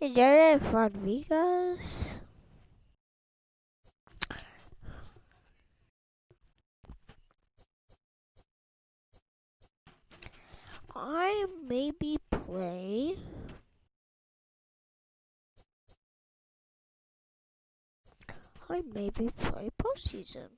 Derek Rodriguez. I maybe play postseason.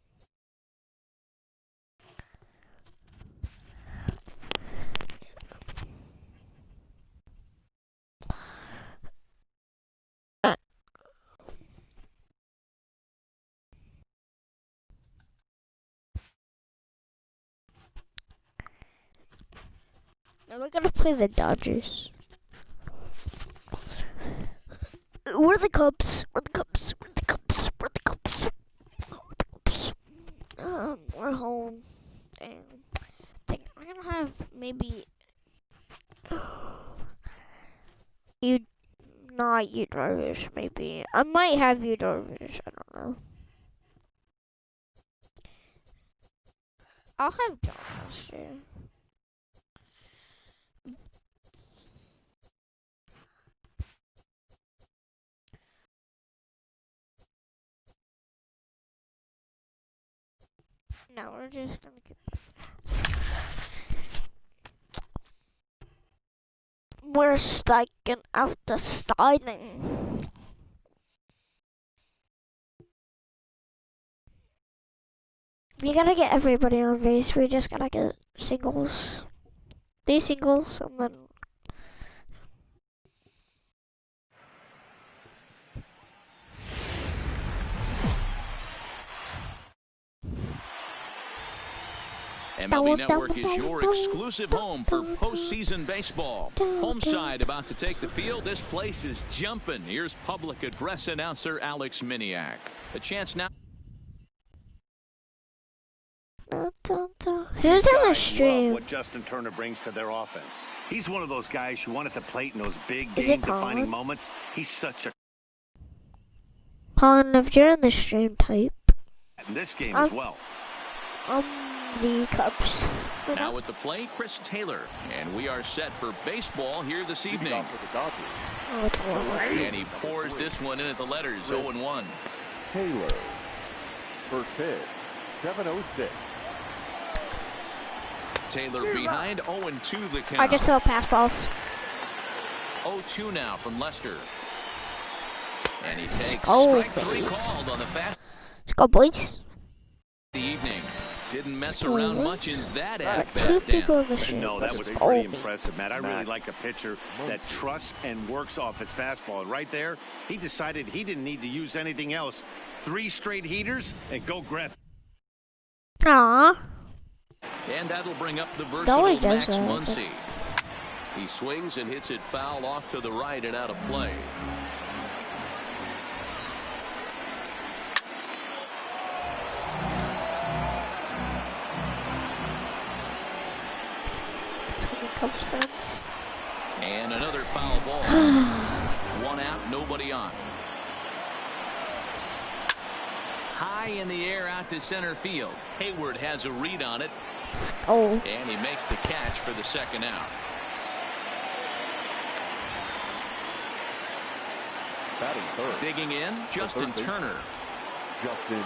Now we're gonna play the Dodgers. We're the Cubs. We're the Cubs. We're the Cubs. We're the Cubs. We're the Cubs. We're home. Damn. I'm gonna have maybe you, not you Darvish. Maybe I might have you Darvish. I don't know. I'll have John Lester. No, we're just gonna get. We're striking out the signing. We gotta get everybody on base. We just gotta get singles. These singles, and then. MLB Network is your exclusive home for postseason baseball. Home side about to take the field. This place is jumping. Here's public address announcer Alex Miniak. A chance now. Who's on the stream? What Justin Turner brings to their offense. He's one of those guys you want at the plate in those big game-defining moments. He's such a. Colin, if you're in the stream, type. In this game as well. The Cubs. Now at the plate, Chris Taylor. And we are set for baseball here this evening. Oh, it's and he pours this one in at the letters, 0-1. Taylor. First pitch, 7:06. Taylor behind, 0-2 the count. I just throw pass balls. 0-2 now from Lester. And he takes strike 3 called on the fast. Let's go, boys. The evening. Didn't mess around much in that Two people in the stream. No, that was pretty impressive, Matt. I really like a pitcher that trusts and works off his fastball. Right there, he decided he didn't need to use anything else. 3 straight heaters and go grab. Aww. And that'll bring up the versatile Max Muncy. He swings and hits it foul off to the right and out of play. Cubs fans. And another foul ball. 1 out, nobody on. High in the air out to center field. Hayward has a read on it. Oh. And he makes the catch for the 2nd out. Batting third. Digging in, Justin Turner. Justin.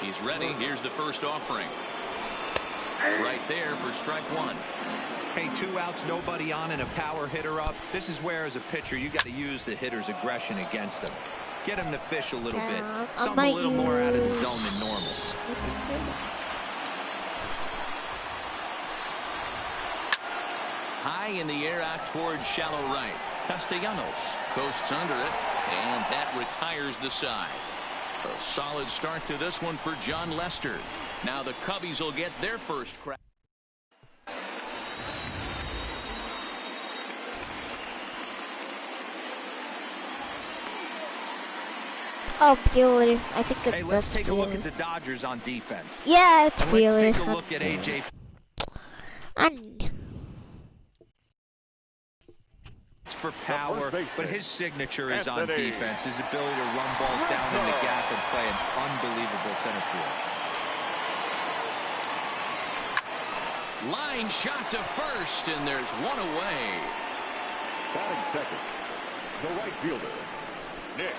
He's ready. Here's the first offering. Right there for strike 1. Hey, 2 outs, nobody on, and a power hitter up. This is where, as a pitcher, you got to use the hitter's aggression against them. Get him to fish a little bit. Something a little more out of the zone than normal. High in the air out towards shallow right. Castellanos coasts under it, and that retires the side. A solid start to this one for John Lester. Now the Cubbies will get their first crack. Oh, Bueller. I think it's Hey, let's take a look at the Dodgers on defense. Yeah, it's Bueller. Let's take a look at AJ. For power, but his signature is on defense. His ability to run balls down in the gap and play an unbelievable center field. Line shot to first, and there's one away. Batting second. The right fielder, Nick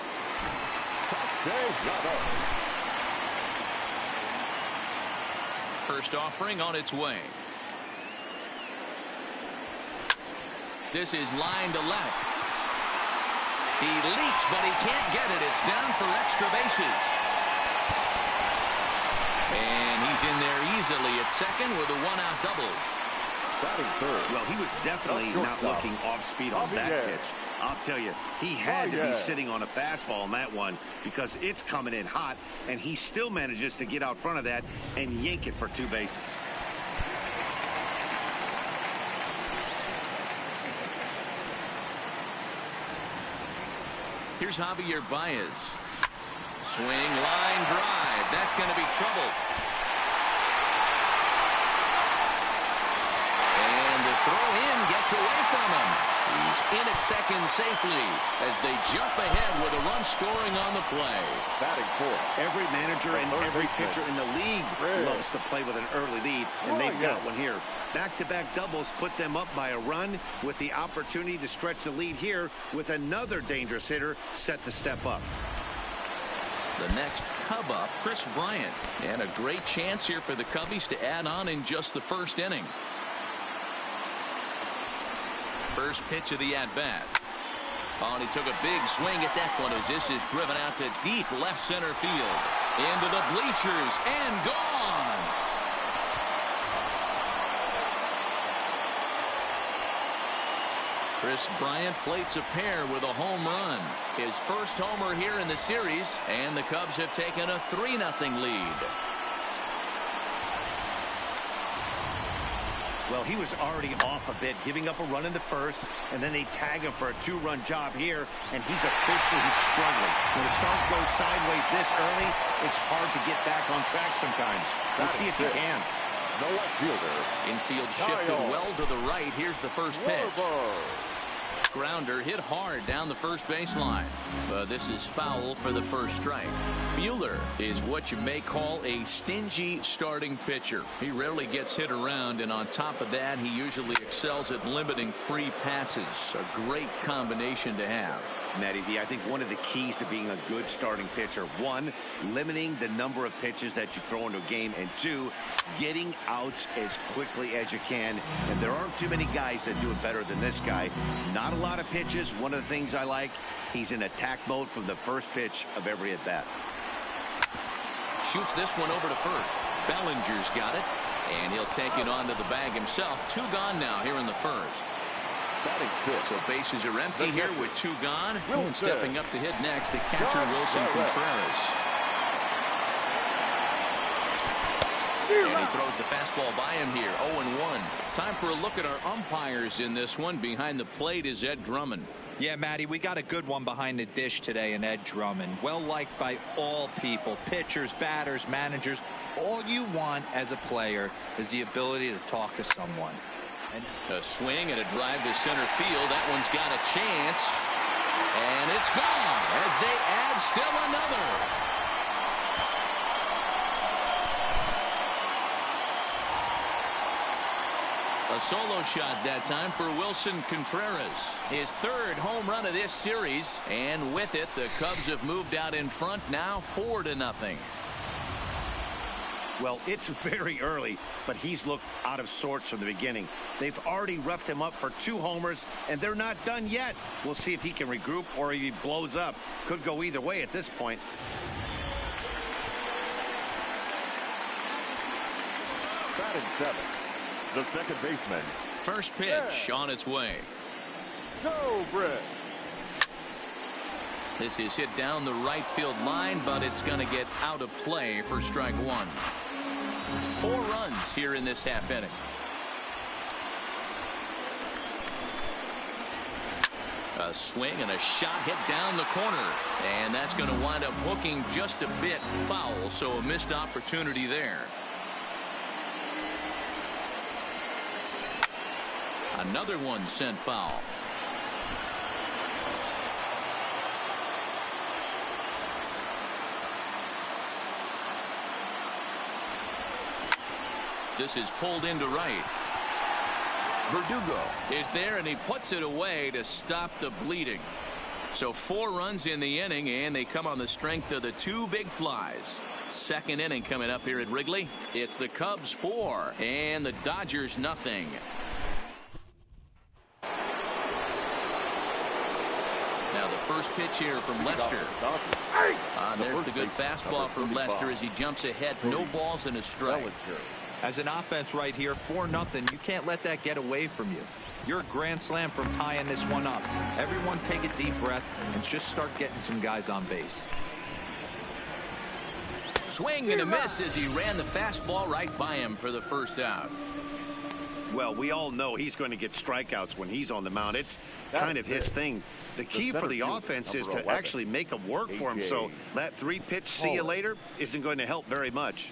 Castellanos. First offering on its way. This is line to left. He leaps, but he can't get it. It's down for extra bases. And he's in there easily at second with a one-out double. Batting third. Well, he was definitely not looking off speed on that pitch. I'll tell you, he had to be sitting on a fastball on that one because it's coming in hot, and he still manages to get out front of that and yank it for 2 bases. Here's Javier Baez. Swing, line, drive. That's going to be trouble. And the throw in gets away from him. He's in at second safely as they jump ahead with a run scoring on the play. Batting fourth. Every manager and every pitcher in the league loves to play with an early lead, and they've got one here. Back-to-back doubles put them up by a run with the opportunity to stretch the lead here with another dangerous hitter set to step up. The next Cub up, Chris Bryant. And a great chance here for the Cubbies to add on in just the first inning. First pitch of the at-bat. Oh, and he took a big swing at that one as this is driven out to deep left center field. Into the bleachers and gone. Chris Bryant plates a pair with a home run. His first homer here in the series, and the Cubs have taken a 3-0 lead. Well, he was already off a bit, giving up a run in the first, and then they tag him for a 2-run job here, and he's officially struggling. When the start goes sideways this early, it's hard to get back on track sometimes. Let's see if he can. The left fielder. Infield shifted well to the right. Here's the first pitch. Grounder hit hard down the first baseline. But this is foul for the first strike. Buehler is what you may call a stingy starting pitcher. He rarely gets hit around, and on top of that, he usually excels at limiting free passes. A great combination to have. Matty V, I think one of the keys to being a good starting pitcher, 1, limiting the number of pitches that you throw into a game, and 2, getting outs as quickly as you can. And there aren't too many guys that do it better than this guy. Not a lot of pitches. One of the things I like, he's in attack mode from the first pitch of every at-bat. Shoots this one over to first. Bellinger's got it, and he'll take it onto the bag himself. 2 gone now here in the first. So bases are empty here with 2 gone. And stepping up to hit next, the catcher, Wilson Contreras. And he throws the fastball by him here. 0-1. Time for a look at our umpires in this one. Behind the plate is Ed Drummond. Yeah, Matty, we got a good one behind the dish today in Ed Drummond. Well liked by all people, pitchers, batters, managers. All you want as a player is the ability to talk to someone. A swing and a drive to center field. That one's got a chance. And it's gone as they add still another. A solo shot that time for Wilson Contreras. His 3rd home run of this series. And with it, the Cubs have moved out in front now 4-0. Well, it's very early, but he's looked out of sorts from the beginning. They've already roughed him up for 2 homers, and they're not done yet. We'll see if he can regroup or if he blows up. Could go either way at this point. Batting 7th, the second baseman. First pitch on its way. Go, Brett. This is hit down the right field line, but it's going to get out of play for strike 1. 4 runs here in this half inning. A swing and a shot hit down the corner, and that's going to wind up hooking just a bit foul, so a missed opportunity there. Another one sent foul. This is pulled into right. Verdugo is there, and he puts it away to stop the bleeding. So 4 runs in the inning, and they come on the strength of the 2 big flies. Second inning coming up here at Wrigley. It's the Cubs 4 and the Dodgers nothing. Now the first pitch here from Lester. There's the good fastball from Lester as he jumps ahead. No balls and a strike. As an offense right here, 4-0. You can't let that get away from you. You're a grand slam from tying this one up. Everyone take a deep breath and just start getting some guys on base. Swing and a miss as he ran the fastball right by him for the first out. Well, we all know he's going to get strikeouts when he's on the mound. It's kind of his thing. The key for the offense is to actually make them work for him. So that 3-pitch see you later isn't going to help very much.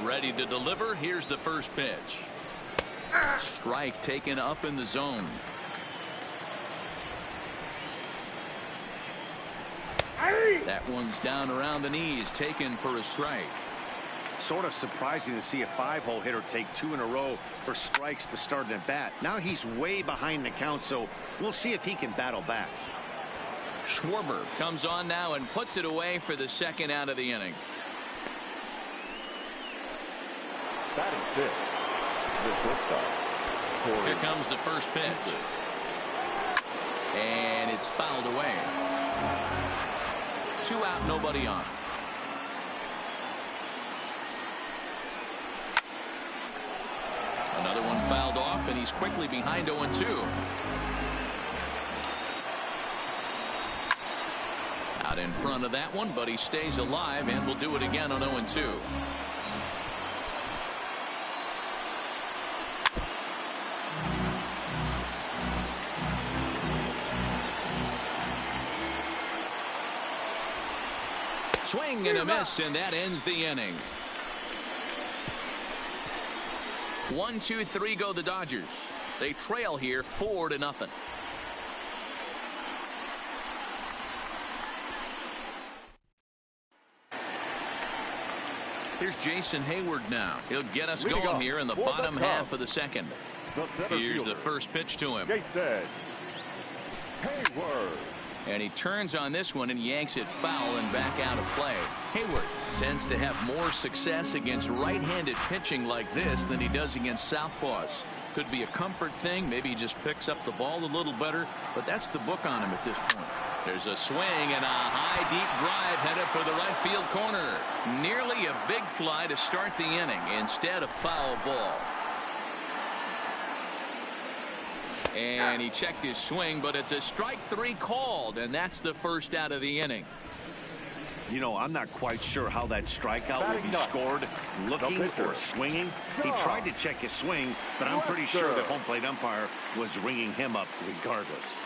Ready to deliver. Here's the first pitch. Strike taken up in the zone. That one's down around the knees, taken for a strike. Sort of surprising to see a 5-hole hitter take 2 in a row for strikes to start an at bat. Now he's way behind the count, so we'll see if he can battle back. Schwarber comes on now and puts it away for the second out of the inning. Batting 6. The shortstop. Here comes the first pitch. And it's fouled away. 2 out, nobody on. Another one fouled off, and he's quickly behind 0-2. Out in front of that one, but he stays alive and will do it again on 0-2. Swing and a miss, and that ends the inning. 1, 2, 3 go the Dodgers. They trail here 4-0. Here's Jason Hayward now. He'll get us going here in the bottom half of the second. Here's the first pitch to him. Jason Hayward. And he turns on this one and yanks it foul and back out of play. Hayward tends to have more success against right-handed pitching like this than he does against southpaws. Could be a comfort thing. Maybe he just picks up the ball a little better, but that's the book on him at this point. There's a swing and a high, deep drive headed for the right field corner. Nearly a big fly to start the inning. Instead, a foul ball. And he checked his swing, but it's a strike 3 called, and that's the first out of the inning. You know, I'm not quite sure how that strikeout will be scored. Looking or swinging. He tried to check his swing, but I'm pretty sure the home plate umpire was ringing him up regardless.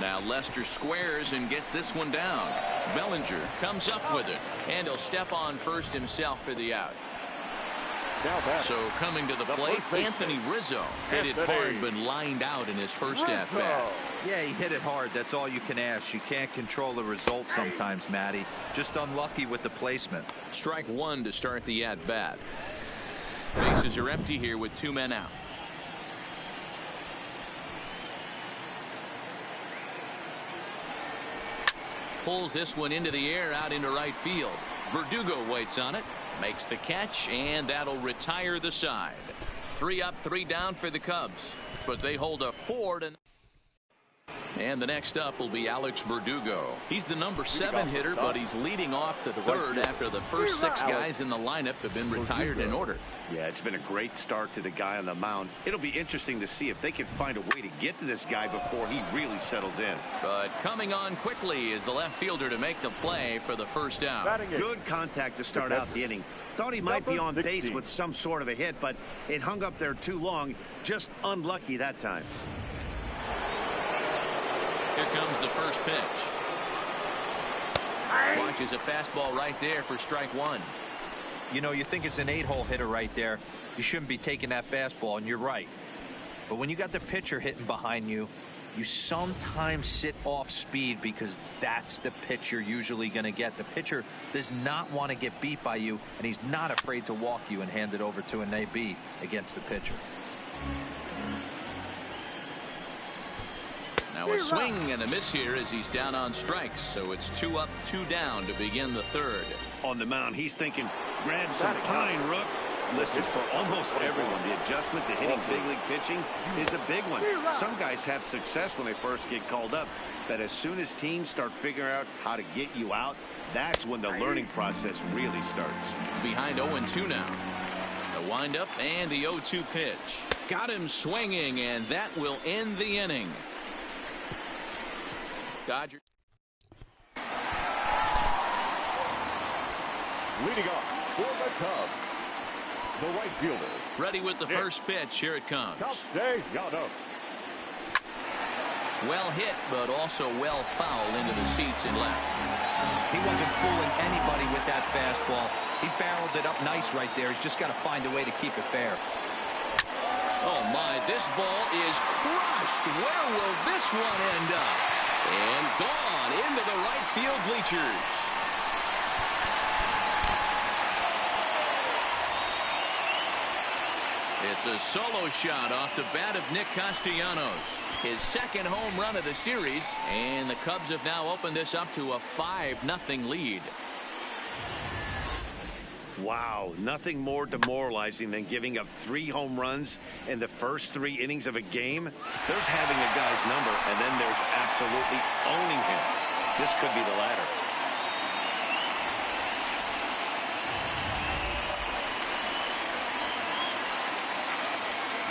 Now Lester squares and gets this one down. Bellinger comes up with it, and he'll step on first himself for the out. So coming to the plate, Anthony Rizzo hit it hard but lined out in his first at-bat. Yeah, he hit it hard. That's all you can ask. You can't control the result sometimes, Matty. Just unlucky with the placement. Strike 1 to start the at-bat. Bases are empty here with 2 men out. Pulls this one into the air out into right field. Verdugo waits on it. Makes the catch, and that'll retire the side. 3 up, 3 down for the Cubs, but they hold a 4-0. And the next up will be Alex Verdugo. He's the number 7 hitter, but he's leading off the 3rd after the first 6 guys in the lineup have been retired in order. Yeah, it's been a great start to the guy on the mound. It'll be interesting to see if they can find a way to get to this guy before he really settles in. But coming on quickly is the left fielder to make the play for the first out. Good contact to start out the inning. Thought he might be on base with some sort of a hit, but it hung up there too long. Just unlucky that time. Here comes the first pitch. Watches a fastball right there for strike 1. You know, you think it's an 8-hole hitter right there. You shouldn't be taking that fastball, and you're right. But when you got the pitcher hitting behind you, you sometimes sit off speed because that's the pitch you're usually going to get. The pitcher does not want to get beat by you, and he's not afraid to walk you and hand it over to an AB against the pitcher. Now a swing and a miss here as he's down on strikes. So it's 2 up, 2 down to begin the third. On the mound, he's thinking, grab some pine, Rook. Listen, for almost everyone, the adjustment to hitting big league pitching is a big one. Some guys have success when they first get called up, but as soon as teams start figuring out how to get you out, that's when the learning process really starts. Behind 0-2 now. The windup and the 0-2 pitch. Got him swinging, and that will end the inning. Dodgers. Leading off for the Cubs, the right fielder. Ready with the first pitch. Here it comes. Well hit, but also well fouled into the seats and left. He wasn't fooling anybody with that fastball. He barreled it up nice right there. He's just got to find a way to keep it fair. Oh my, this ball is crushed. Where will this one end up? And gone into the right field bleachers. It's a solo shot off the bat of Nick Castellanos. His second home run of the series, and the Cubs have now opened this up to a 5-0 lead. Wow, nothing more demoralizing than giving up 3 home runs in the first 3 innings of a game. There's having a guy's number, and then there's absolutely owning him. This could be the latter.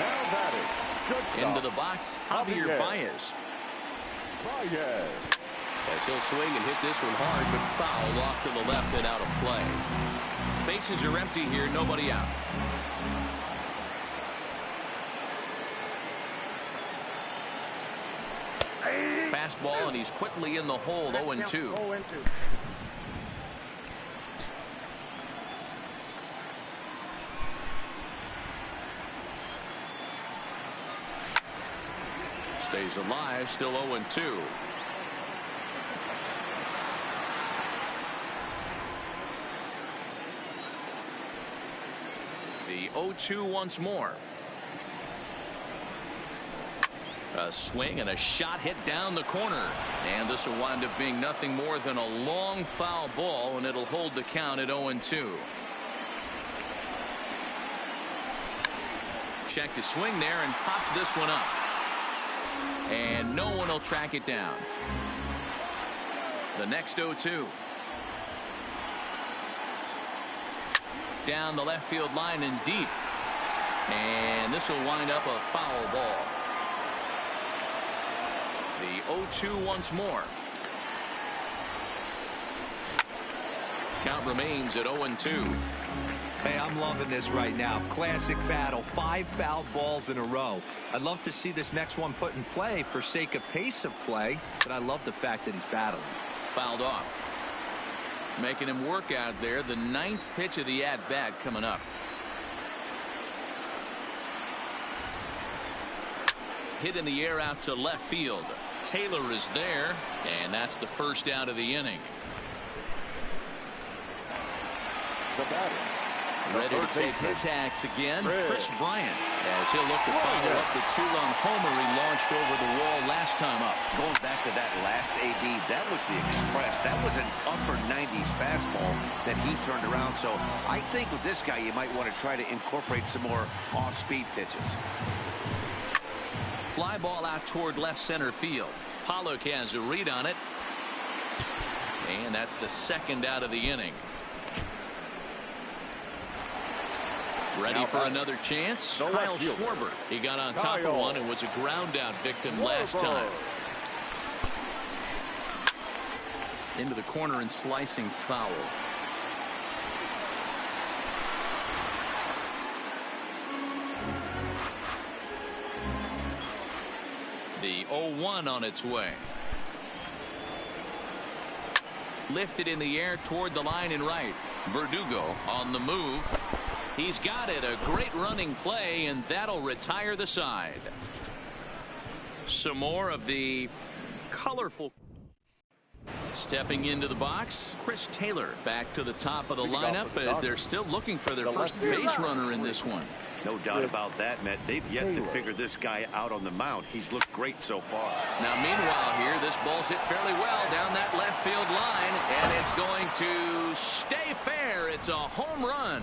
Now batting. Into the box, Javier Baez. As he'll swing and hit this one hard, but foul off to the left and out of play. Bases are empty here, nobody out. Fastball, and he's quickly in the hole, 0-2. Stays alive, still 0-2. The 0-2 once more. A swing and a shot hit down the corner. And this will wind up being nothing more than a long foul ball, and it'll hold the count at 0-2. Check to swing there and pops this one up. And no one will track it down. The next 0-2. Down the left field line and deep. And this will wind up a foul ball. The 0-2 once more. Count remains at 0-2. Hey, I'm loving this right now. Classic battle. 5 foul balls in a row. I'd love to see this next one put in play for sake of pace of play, but I love the fact that he's battling. Fouled off. Making him work out there. The 9th pitch of the at-bat coming up. Hit in the air out to left field. Taylor is there, and that's the first out of the inning. The batter. Ready to take his axe again, Chris Bryant, as he'll look to follow up the 2-run homer he launched over the wall last time up. Going back to that last AB, that was the express. That was an upper 90s fastball that he turned around. So I think with this guy, you might want to try to incorporate some more off-speed pitches. Fly ball out toward left center field. Pollock has a read on it. And that's the second out of the inning. Ready for another chance? Kyle Schwarber. He got on top of one and was a ground out victim last time. Into the corner and slicing foul. The 0-1 on its way. Lifted in the air toward the line and right. Verdugo on the move. He's got it. A great running play, and that'll retire the side. Some more of the colorful. Stepping into the box, Chris Taylor back to the top of the lineup as they're still looking for their first base runner in this one. No doubt about that, Matt. They've yet to figure this guy out on the mound. He's looked great so far. Now, meanwhile here, this ball's hit fairly well down that left field line, and it's going to stay fair. It's a home run.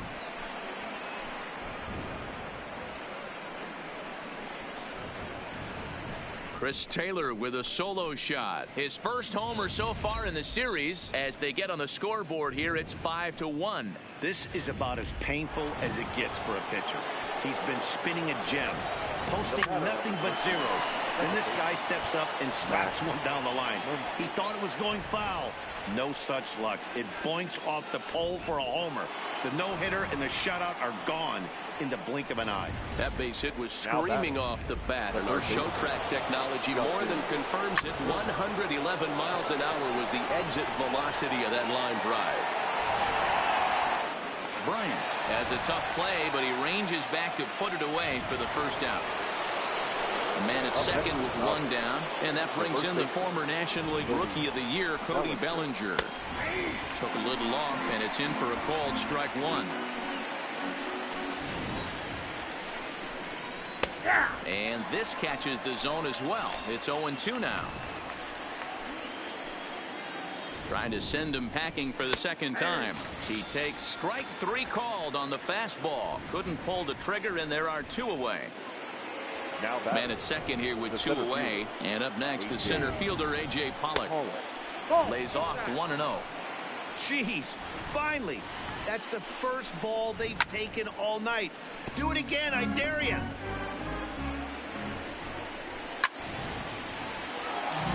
Chris Taylor with a solo shot. His first homer so far in the series. As they get on the scoreboard here, it's 5-1. This is about as painful as it gets for a pitcher. He's been spinning a gem, posting nothing but zeros. And this guy steps up and slaps one down the line. He thought it was going foul. No such luck. It boinks off the pole for a homer. The no-hitter and the shutout are gone in the blink of an eye. That base hit was screaming off the bat, and our show track technology more than confirms it. 111 miles an hour was the exit velocity of that line drive. Bryant has a tough play, but he ranges back to put it away for the first out. A man at second with one down, and that brings in the former National League Rookie of the Year, Cody Bellinger. Took a little off, and it's in for a called strike one. And this catches the zone as well. It's 0-2 now. Trying to send him packing for the second time. He takes strike three called on the fastball. Couldn't pull the trigger, and there are two away. Man at second here with two away. And up next, the center fielder, A.J. Pollock. Lays off 1-0. Jeez, finally. That's the first ball they've taken all night. Do it again, I dare you.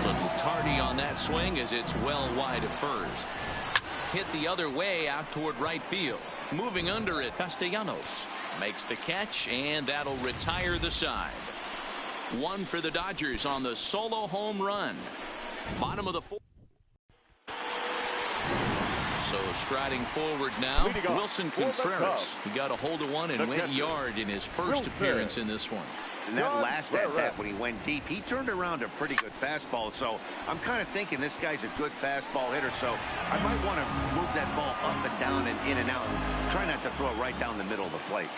Little tardy on that swing as it's well wide of first. Hit the other way out toward right field. Moving under it, Castellanos makes the catch, and that'll retire the side. One for the Dodgers on the solo home run. Bottom of the fourth. So striding forward now, Wilson Contreras. He got a hold of one and went yard in his first appearance in this one. And that last at bat when he went deep, he turned around a pretty good fastball. So I'm kind of thinking this guy's a good fastball hitter. So I might want to move that ball up and down and in and out. And try not to throw it right down the middle of the plate.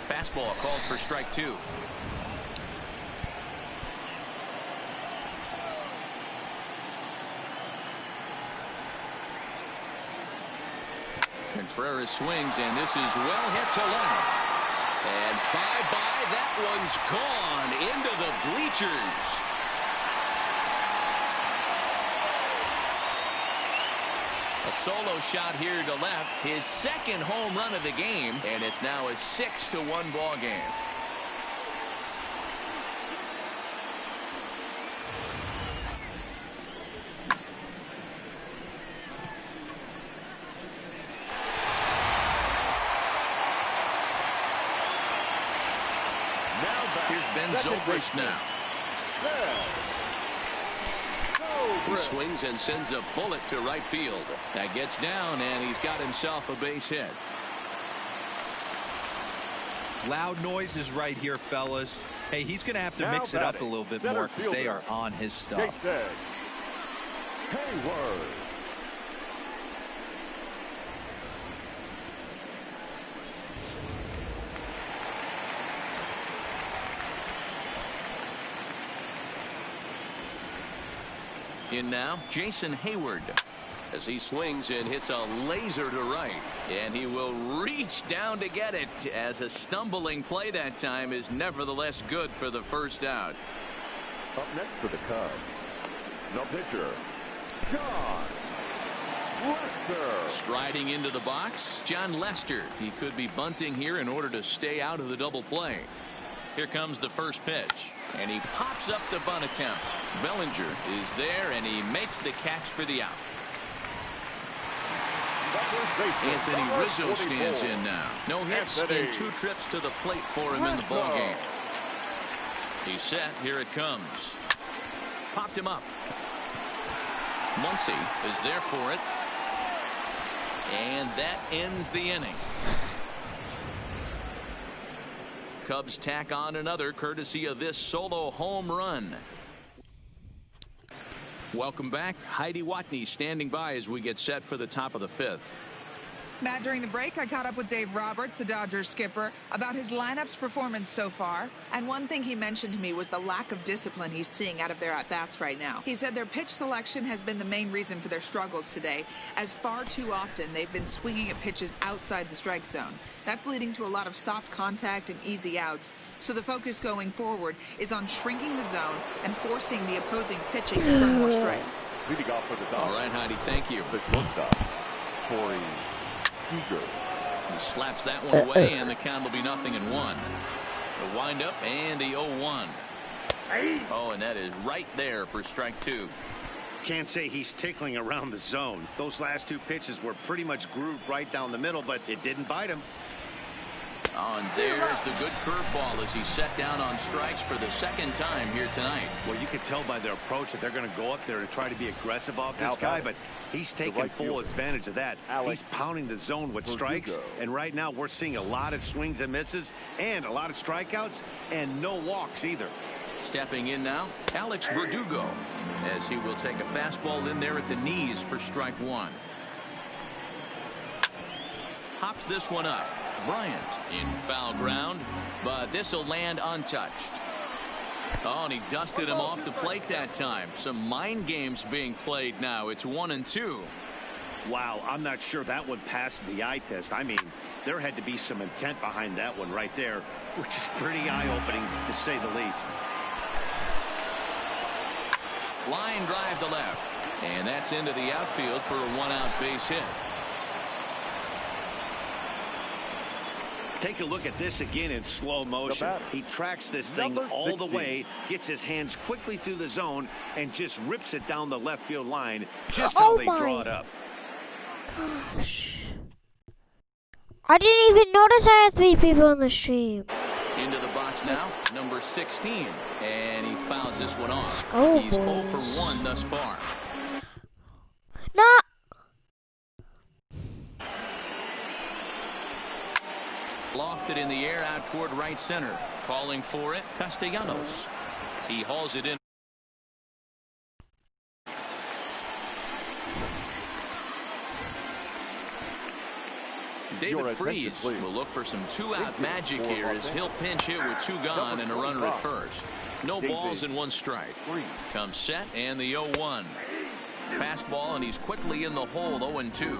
Fastball called for strike two. Contreras swings, and this is well hit to left. And bye-bye, that one's gone into the bleachers. A solo shot here to left, his second home run of the game, and it's now a 6-1 ball game. Ben Zobrist now. He swings and sends a bullet to right field. That gets down, and he's got himself a base hit. Loud noises right here, fellas. Hey, he's going to have to mix it up a little bit more because they are on his stuff. Hayward. In now, Jason Hayward, as he swings and hits a laser to right, and he will reach down to get it, as a stumbling play that time is nevertheless good for the first out. Up next for the Cubs, the pitcher, John Lester. Striding into the box, John Lester. He could be bunting here in order to stay out of the double play. Here comes the first pitch, and he pops up the bunt attempt. Bellinger is there, and he makes the catch for the out. Anthony Rizzo stands in now. No hits and 2 trips to the plate for him in the ball game. He's set. Here it comes. Popped him up. Muncy is there for it. And that ends the inning. Cubs tack on another courtesy of this solo home run. Welcome back. Heidi Watney standing by as we get set for the top of the fifth. Matt, during the break, I caught up with Dave Roberts, the Dodgers skipper, about his lineup's performance so far. And one thing he mentioned to me was the lack of discipline he's seeing out of their at-bats right now. He said their pitch selection has been the main reason for their struggles today, as far too often they've been swinging at pitches outside the strike zone. That's leading to a lot of soft contact and easy outs. So the focus going forward is on shrinking the zone and forcing the opposing pitching to throw more strikes. Leading off for the Dodgers. All right, Heidi, thank you. The shortstop, Corey. He slaps that one away, and the count will be 0-1. The windup and the 0-1. Oh, and that is right there for strike two. Can't say he's tickling around the zone. Those last two pitches were pretty much grooved right down the middle, but it didn't bite him. Oh, and there's the good curveball as he set down on strikes for the second time here tonight. Well, you can tell by their approach that they're going to go up there and try to be aggressive off this guy, but he's taking full advantage of that. He's pounding the zone with strikes, and right now we're seeing a lot of swings and misses and a lot of strikeouts and no walks either. Stepping in now, Alex Verdugo, as he will take a fastball in there at the knees for strike one. Hops this one up. Bryant in foul ground, but this will land untouched. Oh, and he dusted him off the plate that time. Some mind games being played now. It's 1-2. Wow, I'm not sure that one passed the eye test. I mean, there had to be some intent behind that one right there, which is pretty eye-opening to say the least. Line drive to left, and that's into the outfield for a one-out base hit. Take a look at this again in slow motion. He tracks this thing all the way, gets his hands quickly through the zone, and just rips it down the left field line, just how they draw it up. Gosh. I didn't even notice I had 3 people on the stream. Into the box now, number 16, and he fouls this one off. Oh, he's 0 for 1 thus far. No. Lofted in the air out toward right center. Calling for it, Castellanos. He hauls it in. David Freese will look for some two-out magic here as he'll pinch hit with 2 gone and a runner at first. No balls and 1 strike. Comes set and the 0-1. Fastball, and he's quickly in the hole, 0-2.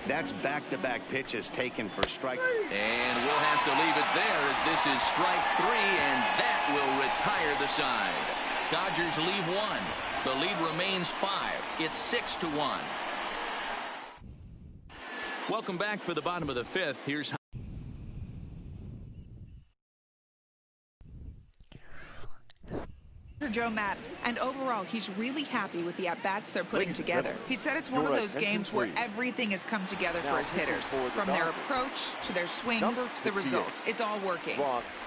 That's back-to-back pitches taken for strike. And we'll have to leave it there as this is strike 3, and that will retire the side. Dodgers leave 1. The lead remains 5. It's 6-1. Welcome back for the bottom of the 5th. Here's Joe Maddon, and overall he's really happy with the at-bats they're putting together. He said it's one of those games where everything has come together for his hitters, from their approach to their swings to the results. It's all working.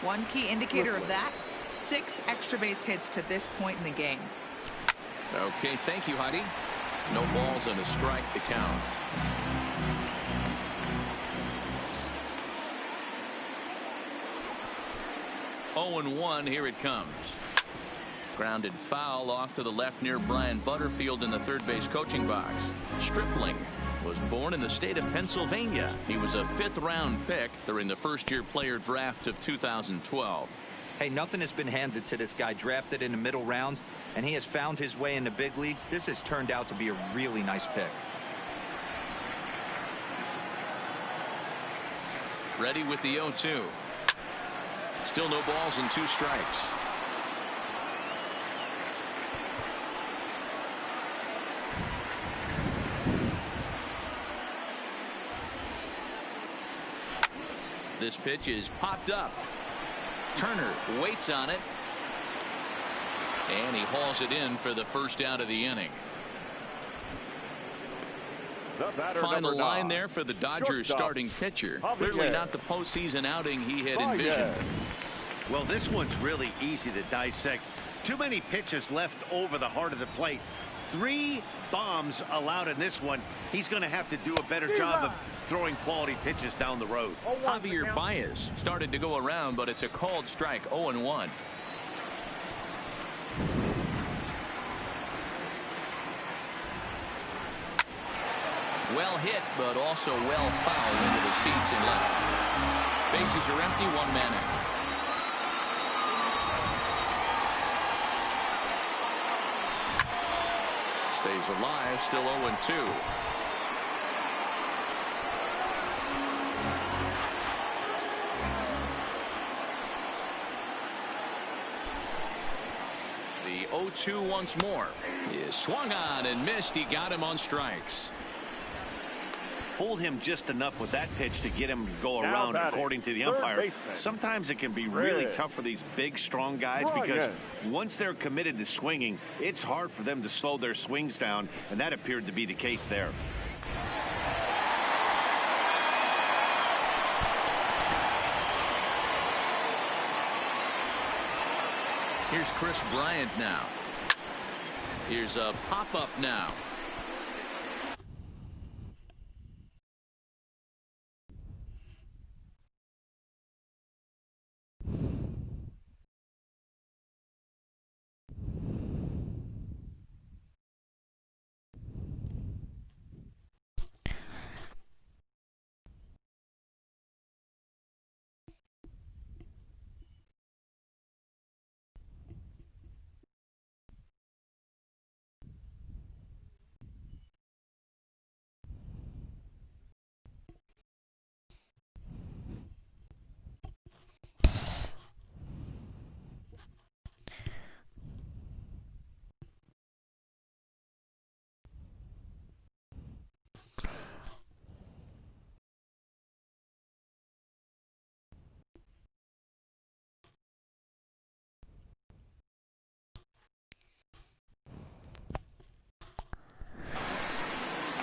One key indicator of that, 6 extra base hits to this point in the game. okay. Thank you, Heidi. No balls and a strike to count. Oh, and 1. Here it comes. Grounded foul off to the left near Brian Butterfield in the third base coaching box. Stripling was born in the state of Pennsylvania. He was a 5th-round pick during the first-year player draft of 2012. Hey, nothing has been handed to this guy. Drafted in the middle rounds, and he has found his way in the big leagues. This has turned out to be a really nice pick. Ready with the 0-2. Still no balls and 2 strikes. This pitch is popped up. Turner waits on it, and he hauls it in for the first out of the inning. Final line there for the Dodgers starting pitcher. Clearly not the postseason outing he had envisioned. Well, this one's really easy to dissect. Too many pitches left over the heart of the plate. 3 bombs allowed in this one. He's going to have to do a better job of throwing quality pitches down the road. Javier Baez started to go around, but it's a called strike. 0-1. well hit, but also well fouled into the seats and left. Bases are empty, 1 man out. Stays alive, still 0-2. The 0-2 once more. He swung on and missed. He got him on strikes. Fooled him just enough with that pitch to get him to go around, according to the umpire. Sometimes it can be really tough for these big, strong guys because once they're committed to swinging, it's hard for them to slow their swings down, and that appeared to be the case there. Here's Chris Bryant now. Here's a pop-up now.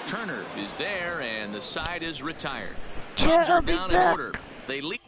Turner is there, and the side is retired. Cubs are down in order. They lead.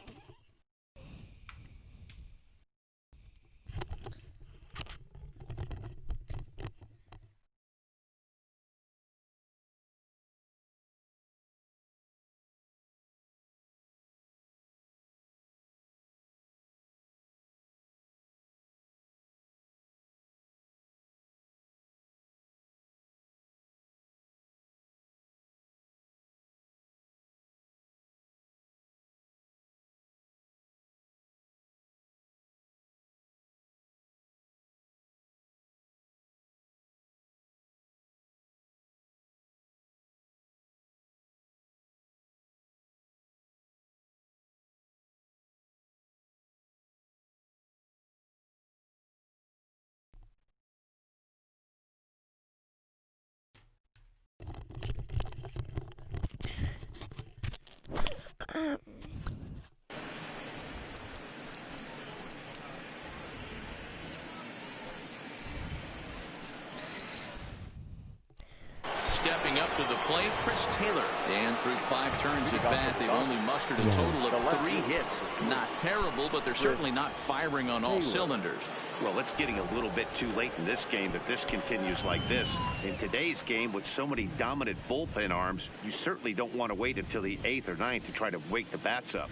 Stepping up to the plate, Chris Taylor. And through 5 turns at bat, they've only mustered a total of 3 hits. Not terrible, but they're certainly not firing on all cylinders. Well, it's getting a little bit too late in this game if this continues like this. In today's game, with so many dominant bullpen arms, you certainly don't want to wait until the 8th or 9th to try to wake the bats up.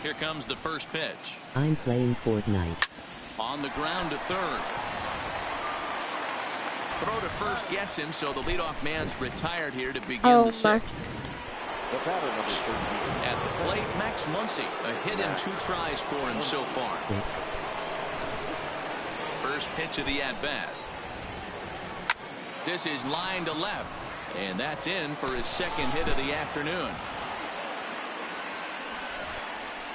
Here comes the first pitch. I'm playing Fortnite. On the ground to third. Throw to first gets him, so the leadoff man's retired here to begin the 6th. At the plate, Max Muncy. A hit and 2 tries for him so far. First pitch of the at-bat. This is line to left. And that's in for his 2nd hit of the afternoon.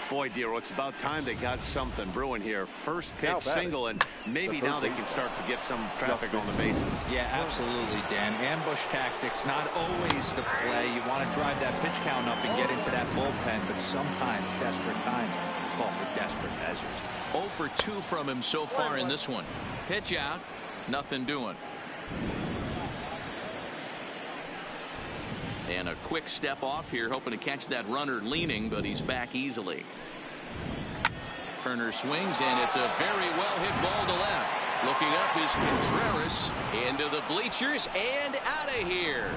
Boy, Dero, it's about time they got something brewing here. First pitch single, and maybe now they can start to get some traffic on the bases. Yeah, absolutely, Dan. Ambush tactics, not always the play. You want to drive that pitch count up and get into that bullpen, but sometimes, desperate times, call for desperate measures. 0 for 2 from him so far in this one. Pitch out, nothing doing. And a quick step off here, hoping to catch that runner leaning, but he's back easily. Turner swings, and it's a very well hit ball to left. Looking up is Contreras into the bleachers and out of here.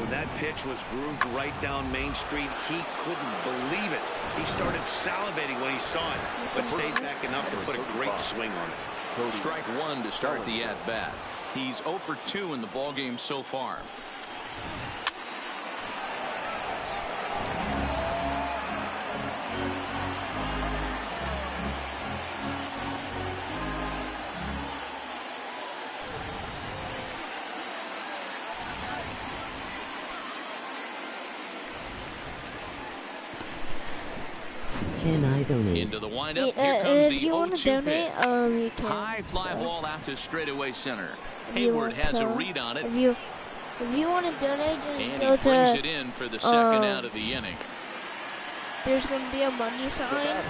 when that pitch was grooved right down Main Street, he couldn't believe it. He started salivating when he saw it, but stayed back enough to put a great swing on it. Strike one to start the at-bat. He's 0 for 2 in the ballgame so far. Can I donate? Into the windup. Here comes the 0-2 pitch. You can. High fly ball out to straightaway center. Hayward has a read on it. If you want to donate, And just go he brings to. it in for the second out of the inning. There's gonna be a money sign.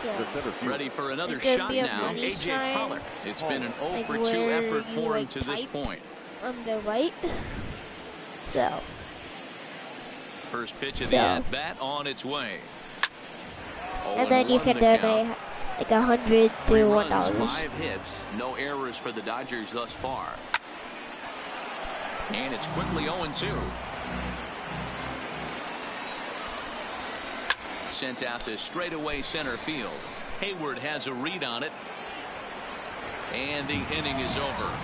So. The center field. Ready for another There's gonna shot be a now. money A.J. sign, Pollock. It's been an 0 like for 2 where effort you, for him like, to this type point. On the right. So. First pitch of the at-bat on its way. And then you can donate like $100 to $1. 5 hits, no errors for the Dodgers thus far. And it's quickly 0-2. Sent out to straightaway center field. Hayward has a read on it. And the inning is over.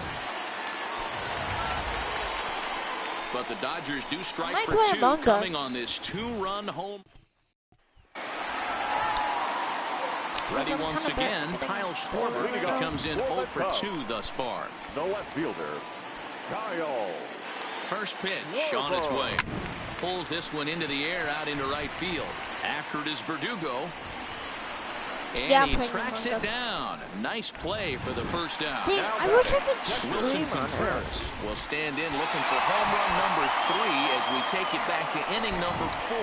But the Dodgers do strike for 2 coming on this 2-run home. Ready once again, Kyle Schwarber. He comes in 0 for 2 thus far. The left fielder, Kyle. First pitch on its way. Pulls this one into the air out into right field. After it is Verdugo. And he tracks it down. Nice play for the first out. Dang, I wish I could stream on it. Will stand in looking for home run number 3 as we take it back to inning number 4.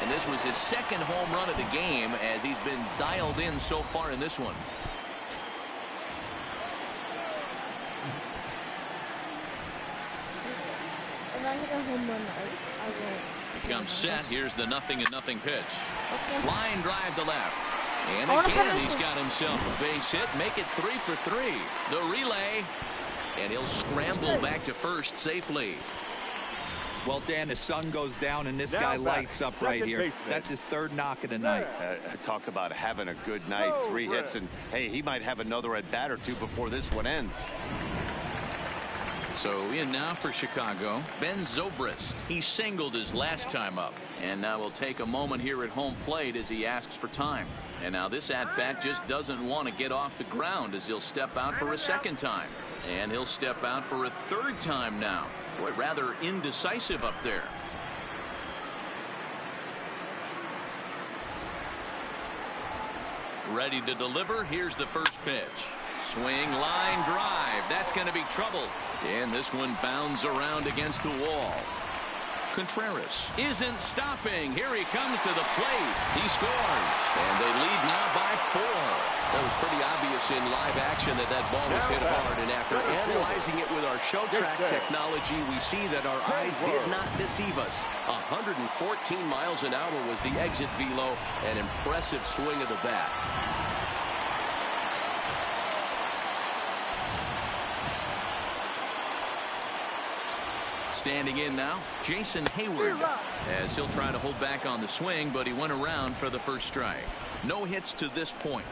And this was his second home run of the game as he's been dialed in so far in this one. If I hit a home run, I will. Comes set. Here's the 0-0 pitch. Okay. Line drive to left. And I again, he's got himself a base hit. Make it 3 for 3. The relay. And he'll scramble back to first safely. Well, Dan, the sun goes down and this guy lights up right here. That's his 3rd knock of the night. Talk about having a good night. 3 hits, and hey, he might have another at bat or 2 before this one ends. So in now for Chicago, Ben Zobrist. He singled his last time up. And now we'll take a moment here at home plate as he asks for time. And now this at-bat just doesn't want to get off the ground as he'll step out for a second time. And he'll step out for a 3rd time now. Boy, rather indecisive up there. Ready to deliver. Here's the first pitch. Swing, line drive. That's going to be trouble. And this one bounds around against the wall. Contreras isn't stopping. Here he comes to the plate. He scores. And they lead now by 4. That was pretty obvious in live action that ball was hit hard. And after analyzing it with our show track technology, we see that our eyes did not deceive us. 114 miles an hour was the exit velo. An impressive swing of the bat. Standing in now, Jason Hayward, as he'll try to hold back on the swing, but he went around for the first strike. No hits to this point.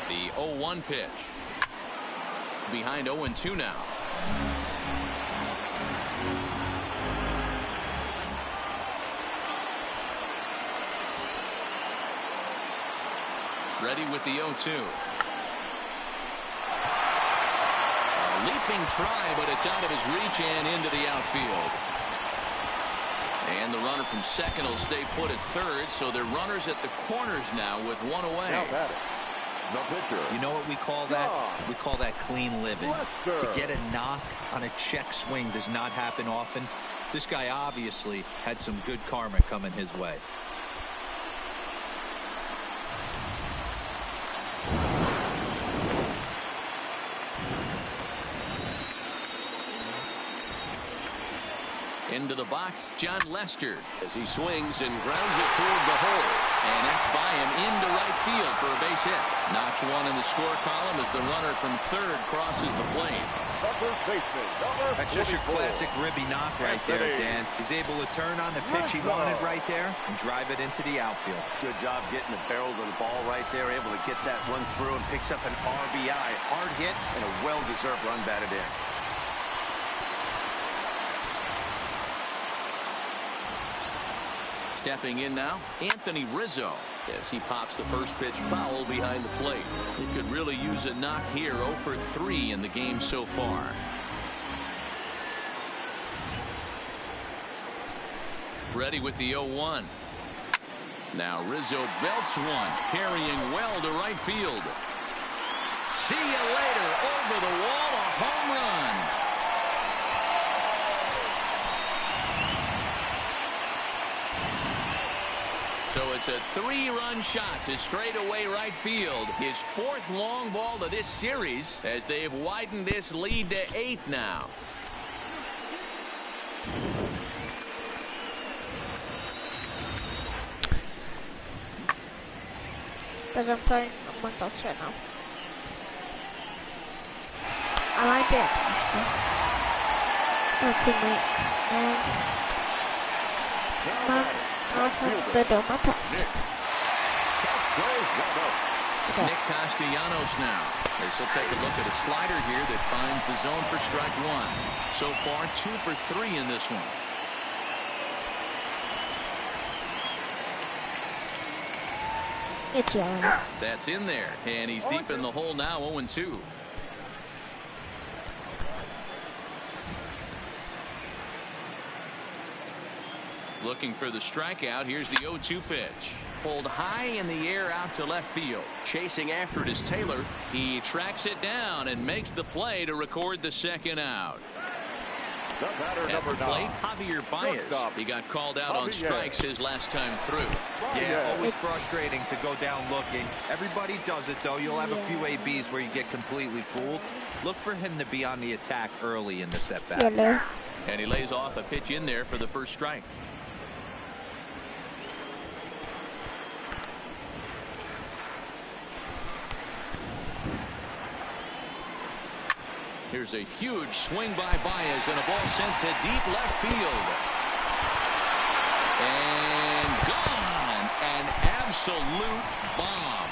The 0-1 pitch. Behind 0-2 now. Ready with the 0-2. A leaping try, but it's out of his reach and into the outfield. And the runner from second will stay put at third, so they're runners at the corners now with 1 away. The pitcher. You know what we call that? We call that clean living. To get a knock on a check swing does not happen often. This guy obviously had some good karma coming his way. Into the box, John Lester, as he swings and grounds it toward the hole. And that's by him into right field for a base hit. Notch one in the score column as the runner from third crosses the plate. That's just your classic ribby knock right there, Dan. He's able to turn on the pitch he wanted right there and drive it into the outfield. Good job getting the barrel of the ball right there, able to get that one through and picks up an RBI. Hard hit and a well-deserved run batted in. Stepping in now, Anthony Rizzo, as he pops the first pitch foul behind the plate. He could really use a knock here. 0 for 3 in the game so far. Ready with the 0-1. Now Rizzo belts one, carrying well to right field. See you later. Over the wall, a home run. So it's a 3-run shot to straightaway right field. His 4th long ball of this series as they've widened this lead to 8 now. Because I'm playing Among Us right now. I like it. They don't my test. Okay. Nick Castellanos now. As he'll take a look at a slider here that finds the zone for strike 1. So far, 2 for 3 in this one. It's yellow. That's in there, and he's deep in the hole now. 0-2. Looking for the strikeout. Here's the 0-2 pitch. Pulled high in the air out to left field. Chasing after it is Taylor. He tracks it down and makes the play to record the second out. At the plate, Javier Baez. He got called out on strikes his last time through. Yeah, always frustrating to go down looking. Everybody does it, though. You'll have a few ABs where you get completely fooled. Look for him to be on the attack early in the setback. And he lays off a pitch in there for the first strike. Here's a huge swing by Baez and a ball sent to deep left field. And gone. An absolute bomb.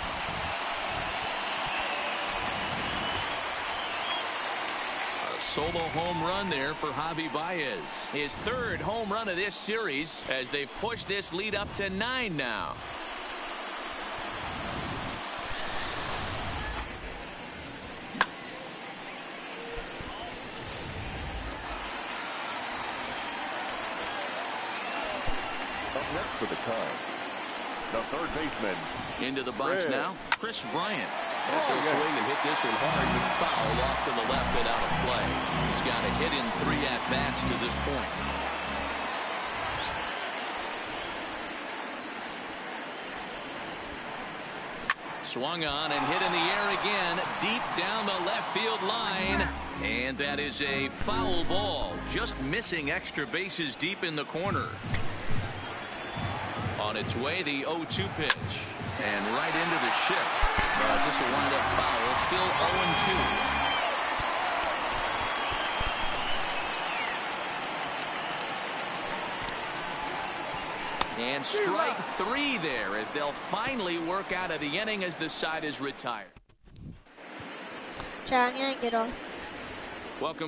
A solo home run there for Javi Baez. His 3rd home run of this series as they've pushed this lead up to 9 now. Next for the Cubs, the third baseman. Into the box now, Chris Bryant. As he'll swing and hit this one hard, but foul off to the left and out of play. He's got a hit in 3 at-bats to this point. Swung on and hit in the air again, deep down the left field line. And that is a foul ball, just missing extra bases deep in the corner. On its way, the 0-2 pitch. And right into the shift. But this will wind up foul. Still 0-2. And strike 3 there as they'll finally work out of the inning as the side is retired. Get off. Welcome back.